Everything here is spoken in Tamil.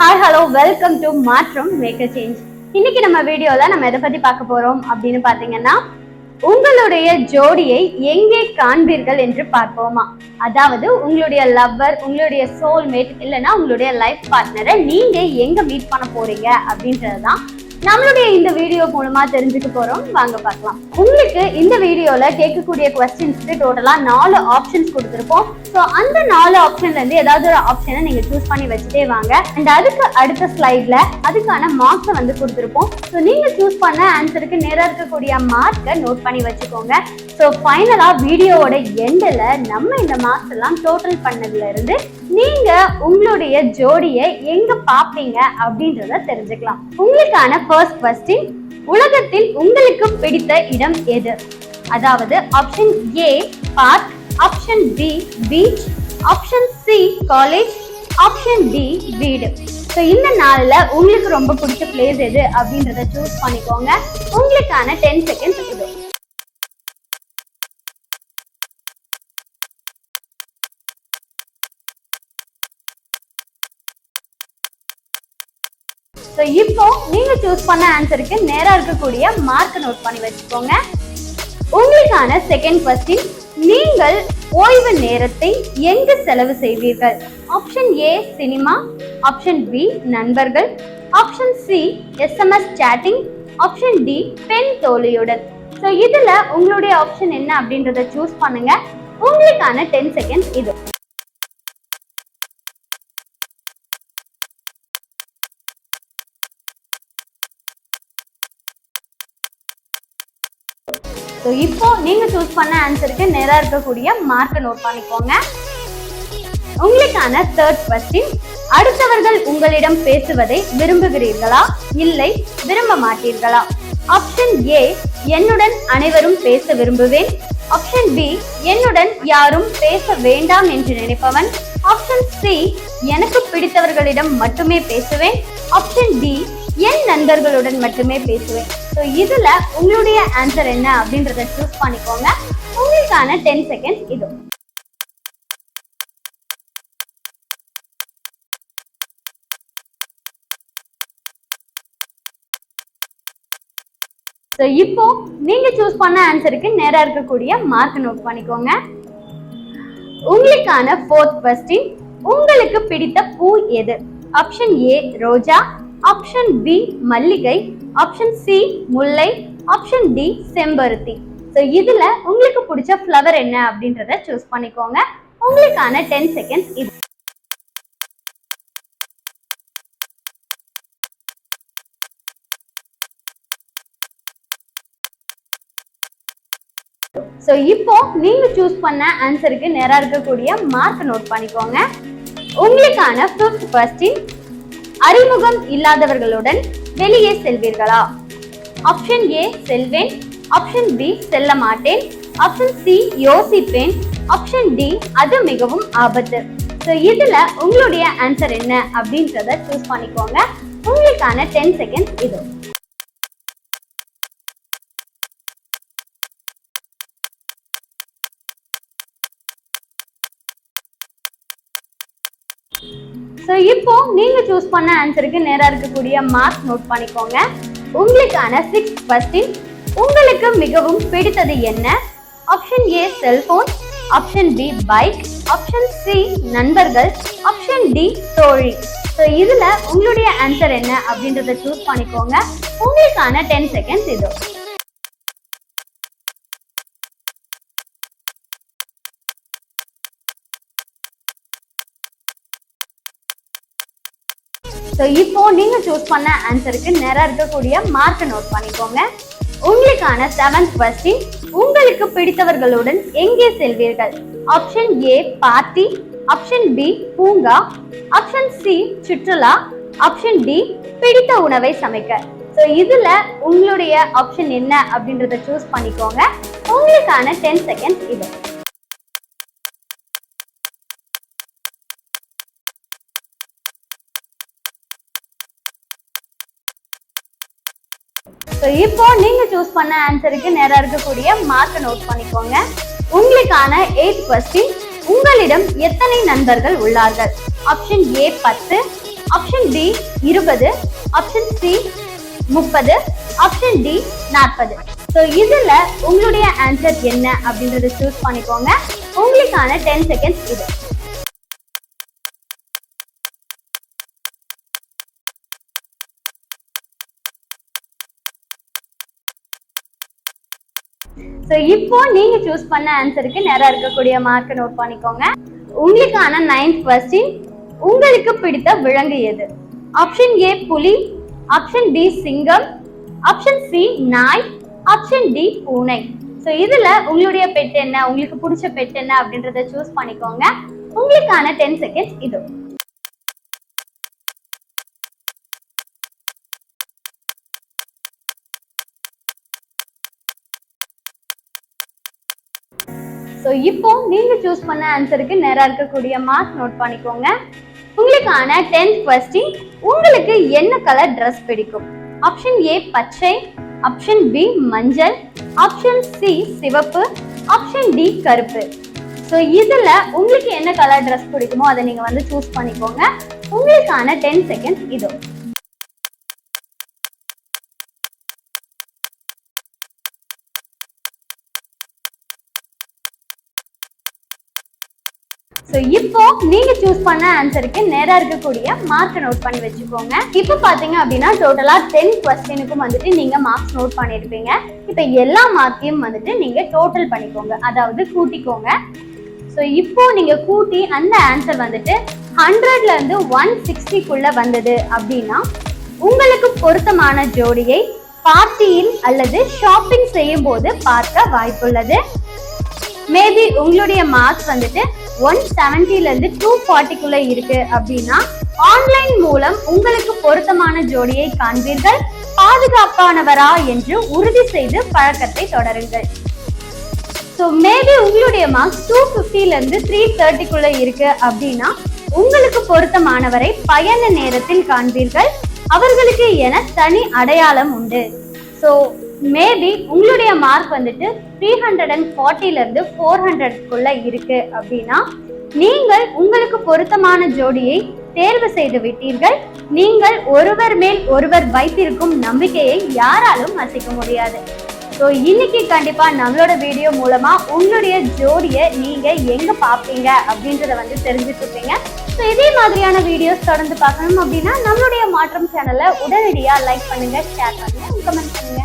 ஹாய் ஹலோ வெல்கம் டு மாற்றம் மேக் அ சேஞ்ச். இன்னைக்கு நம்ம வீடியோல நம்ம எதை பத்தி பார்க்க போறோம் அப்படின்னு பாத்தீங்கன்னா, உங்களுடைய ஜோடியை எங்கே காண்பீர்கள் என்று பார்ப்போமா. அதாவது உங்களுடைய லவ்வர், உங்களுடைய சோல்மேட் இல்லைன்னா உங்களுடைய லைஃப் பார்ட்னரை நீங்க எங்க மீட் பண்ண போறீங்க அப்படின்றதுதான் நம்மளுடைய இந்த வீடியோ மூலமா தெரிஞ்சுக்க போறோம். வாங்க பார்க்கலாம். உங்களுக்கு இந்த வீடியோல கேட்கக்கூடிய கொஸ்டின்ஸ்க்கு டோட்டலா 4 ஆப்ஷன்ஸ் கொடுத்துருப்போம். ஸோ அந்த 4 ஆப்ஷன்ல இருந்து ஏதாவது ஒரு ஆப்ஷனை நீங்க சூஸ் பண்ணி வச்சுட்டே வாங்க. அண்ட் அதுக்கு அடுத்த ஸ்லைட்ல அதுக்கான மார்க்ஸை வந்து கொடுத்துருப்போம். ஸோ நீங்க சூஸ் பண்ண ஆன்சருக்கு நேரா இருக்கக்கூடிய மார்க்கை நோட் பண்ணி வச்சுக்கோங்க. ஸோ ஃபைனலா வீடியோவோட எண்டில் நம்ம இந்த மார்க்ஸ் எல்லாம் டோட்டல் பண்ணதுல இருந்து நீங்க உங்களுடைய ஜோடியை எங்க பாப்பீங்க அப்படின்றத தெரிஞ்சுக்கலாம். உங்களுக்கான ஃபர்ஸ்ட் क्वेश्चन, உலகத்தில் உங்களுக்கு பிடித்த இடம் எது? அதாவது option A park, option B beach, option C college, option D வீடு. ஸோ இந்த நாள்ல உங்களுக்கு ரொம்ப பிடிச்ச பிளேஸ் எது அப்படின்றத சூஸ் பண்ணிக்கோங்க. உங்களுக்கான 10 செகண்ட்ஸ் இது. ஸோ இப்போ நீங்க சூஸ் பண்ண ஆன்சருக்கு நேரா இருக்கக்கூடிய மார்க் நோட் பண்ணி வச்சுக்கோங்க. உங்களுக்கான செகண்ட் क्वेश्चन, நீங்கள் ஓய்வு நேரத்தை எங்கு செலவு செய்வீர்கள்? Option A cinema, option B நண்பர்கள், option C SMS chatting, option D பெண் தோழியுடன். ஸோ இதுல உங்களுடைய ஆப்ஷன் என்ன அப்படின்றத சூஸ் பண்ணுங்க. உங்களுக்கான 10 செகண்ட்ஸ் இது. ஸோ இப்போ நீங்க சூஸ் பண்ண ஆன்சருக்கு நேரா இருக்கக்கூடிய மார்க்கை நோட் பண்ணிக்கோங்க. உங்களுக்கான தேர்ட் क्वेश्चन, அடுத்தவர்கள் உங்களிடம் பேசுவதை விரும்புகிறீர்களா இல்லை விரும்ப மாட்டீர்களா? ஆப்ஷன் ஏ என்னுடன் அனைவரும் பேச விரும்புவேன், ஆப்ஷன் பி என்னுடன் யாரும் பேச வேண்டாம் என்று நினைப்பவன், ஆப்ஷன் சி எனக்கு பிடித்தவர்களிடம் மட்டுமே பேசுவேன், ஆப்ஷன் டி என் நண்பர்களுடன் மட்டுமே பேசுவேன். ஸோ இதுல உங்களுடைய ஆன்சர் என்ன அப்படின்றத சூஸ் பண்ணிக்கோங்க. உங்களுக்கான 10 செகண்ட்ஸ் இது. ஸோ இப்போ நீங்க சூஸ் பண்ண ஆன்சருக்கு நேரா இருக்கக்கூடிய மார்க் நோட் பண்ணிக்கோங்க. உங்களுக்கான ஃபோர்த் क्वेश्चन, உங்களுக்கு பிடித்த பூ எது? ஆப்ஷன் ஏ ரோஜா, ஆப்ஷன் பி மல்லிகை, ஆப்ஷன் சி முல்லை, ஆப்ஷன் டி செம்பருத்தி. ஸோ இதுல உங்களுக்கு பிடிச்ச ஃப்ளவர் என்ன அப்படின்றத சூஸ் பண்ணிக்கோங்க. உங்களுக்கான 10 செகண்ட்ஸ் இது. ஸோ இப்போ நீங்க சூஸ் பண்ண ஆன்சருக்கு நேரா இருக்கக்கூடிய மார்க் நோட் பண்ணிக்கோங்க. உங்களுக்கான ஃபிஃப்த் क्वेश्चन, அறிமுகம் இல்லாதவர்களுடன் வெளியே செல்வீர்களா? ஆப்ஷன் ஏ செல்வேன், ஆப்ஷன் பி செல்ல மாட்டேன், ஆப்ஷன் சி யோசிப்பேன், ஆப்ஷன் டி அது மிகவும் ஆபத்து. ஸோ இதுல உங்களுடைய ஆன்சர் என்ன அப்படின்றத சூஸ் பண்ணிக்கோங்க. உங்களுக்கான 10 செகண்ட்ஸ் இது. ஸோ இப்போ நீங்க சூஸ் பண்ண ஆன்சருக்கு நேரா இருக்கக்கூடிய மார்க் நோட் பண்ணிக்கோங்க. உங்களுக்கான 6th क्वेश्चन, உங்களுக்கு மிகவும் பிடித்தது என்ன? Option A cellphone, option B bike, option C நண்பர்கள், ஆப்ஷன் டி தோழி. ஸோ இதுல உங்களுடைய ஆன்சர் என்ன அப்படின்றத சூஸ் பண்ணிக்கோங்க. உங்களுக்கான 10 செகண்ட்ஸ் இது. ஸோ இப்போ நீங்க சூஸ் பண்ண ஆன்சருக்கு நேரா இருக்கக்கூடிய மார்க்கை நோட் பண்ணிக்கோங்க. உங்களுக்கான 7th क्वेश्चन, உங்களுக்கு பிடித்தவர்களுடன் எங்கே செல்வீர்கள்? Option A party, option B பூங்கா, ஆப்ஷன் சி சுற்றுலா, ஆப்ஷன் டி பிடித்த உணவை சமைக்க. ஸோ இதுல உங்களுடைய ஆப்ஷன் என்ன அப்படின்றத சூஸ் பண்ணிக்கோங்க. உங்களுக்கான 10 செகண்ட்ஸ் இது. ஸோ இப்போ நீங்க சூஸ் பண்ண ஆன்சருக்கு நேரா இருக்கக்கூடிய மார்க்கை நோட் பண்ணிக்கோங்க. உங்களுக்கான 8th क्वेश्चन, உங்களிடம் எத்தனை நண்பர்கள் உள்ளார்கள்? Option A 10, option B 20, option C 30, option D 40. So இதுல உங்களுடைய ஆன்சர் என்ன அப்படின்றத சூஸ் பண்ணிக்கோங்க. உங்களுக்கான 10 செகண்ட்ஸ் இது. ஸோ இப்போ நீங்க சூஸ் பண்ண ஆன்சருக்கு நேரா இருக்கக்கூடிய மார்க்கை நோட் பண்ணிக்கோங்க. உங்களுக்கான 9th கொஸ்டின், உங்களுக்கு பிடித்த விலங்கு எது? ஆப்ஷன் ஏ புலி, ஆப்ஷன் பி சிங்கம், ஆப்ஷன் சி நாய், ஆப்ஷன் டி பூனை. ஸோ இதுல உங்களுடைய பெட் என்ன, உங்களுக்கு பிடிச்ச பெட் என்ன அப்படின்றத சூஸ் பண்ணிக்கோங்க. உங்களுக்கான 10 செகண்ட்ஸ் இது. ஸோ இப்போ நீங்க சூஸ் பண்ண ஆன்சருக்கு நேரா இருக்கக்கூடிய மார்க் நோட் பண்ணிக்கோங்க. உங்களுக்கான 10th கொஸ்டின், உங்களுக்கு என்ன கலர் ட்ரெஸ் பிடிக்கும்? ஆப்ஷன் ஏ பச்சை, ஆப்ஷன் பி மஞ்சள், ஆப்ஷன் சி சிவப்பு, ஆப்ஷன் டி கருப்பு. ஸோ இதுல உங்களுக்கு என்ன கலர் ட்ரெஸ் பிடிக்குமோ அதை நீங்க சூஸ் பண்ணிக்கோங்க. உங்களுக்கான 10 செகண்ட்ஸ் இது. ஸோ இப்போ நீங்க சூஸ் பண்ண ஆன்சருக்கு நேரா இருக்கக்கூடிய மார்க்கை நோட் பண்ணி வச்சுக்கோங்க. இப்போ பாத்தீங்க அப்படின்னா டோட்டலா 10 கொஸ்டினுக்கும் நீங்க மார்க்ஸ் நோட் பண்ணிருப்பீங்க. இப்போ எல்லா மார்க்கையும் நீங்க டோட்டல் பண்ணிக்கோங்க, அதாவது கூட்டிக்கோங்க. ஸோ இப்போ நீங்க கூட்டி அந்த ஆன்சர் 100ல இருந்து 160க்குள்ள வந்தது அப்படின்னா உங்களுக்கு பொருத்தமான ஜோடியை பார்ட்டியில் அல்லது ஷாப்பிங் செய்யும் போது பார்க்க வாய்ப்புள்ளது. மேபி உங்களுடைய மார்க்ஸ் 170ல இருந்து 240க்குள்ள இருக்கு அப்படின்னா ஆன்லைன் மூலம் உங்களுக்கு பொருத்தமான ஜோடியை காண்பீர்கள். பாதுகாப்பானவரா என்று உறுதி செய்து பழக்கத்தை தொடருங்கள். ஸோ மேபி உங்களுடைய மார்க்ஸ் 250ல இருந்து 330க்குள்ள இருக்கு அப்படின்னா உங்களுக்கு பொருத்தமானவரை பயண நேரத்தில் காண்பீர்கள். அவர்களுக்கு என தனி அடையாளம் உண்டு. ஸோ மேபி உங்களுடைய மார்க் 340ல இருந்து 400க்குள்ள இருக்கு அப்படின்னா நீங்கள் உங்களுக்கு பொருத்தமான ஜோடியை தேர்வு செய்து விட்டீர்கள். நீங்கள் ஒருவர் மேல் ஒருவர் வைத்திருக்கும் நம்பிக்கையை யாராலும் அசைக்க முடியாது. ஸோ இன்னைக்கு கண்டிப்பா நம்மளோட வீடியோ மூலமா உங்களுடைய ஜோடியை நீங்க எங்க பார்ப்பீங்க அப்படின்றத தெரிஞ்சுட்டு இருப்பீங்க. ஸோ இதே மாதிரியான வீடியோஸ் தொடர்ந்து பார்க்கணும் அப்படின்னா நம்மளுடைய மாற்றம் சேனலை உடனடியா லைக் பண்ணுங்க, ஷேர் பண்ணுங்க, கமெண்ட் பண்ணுங்க.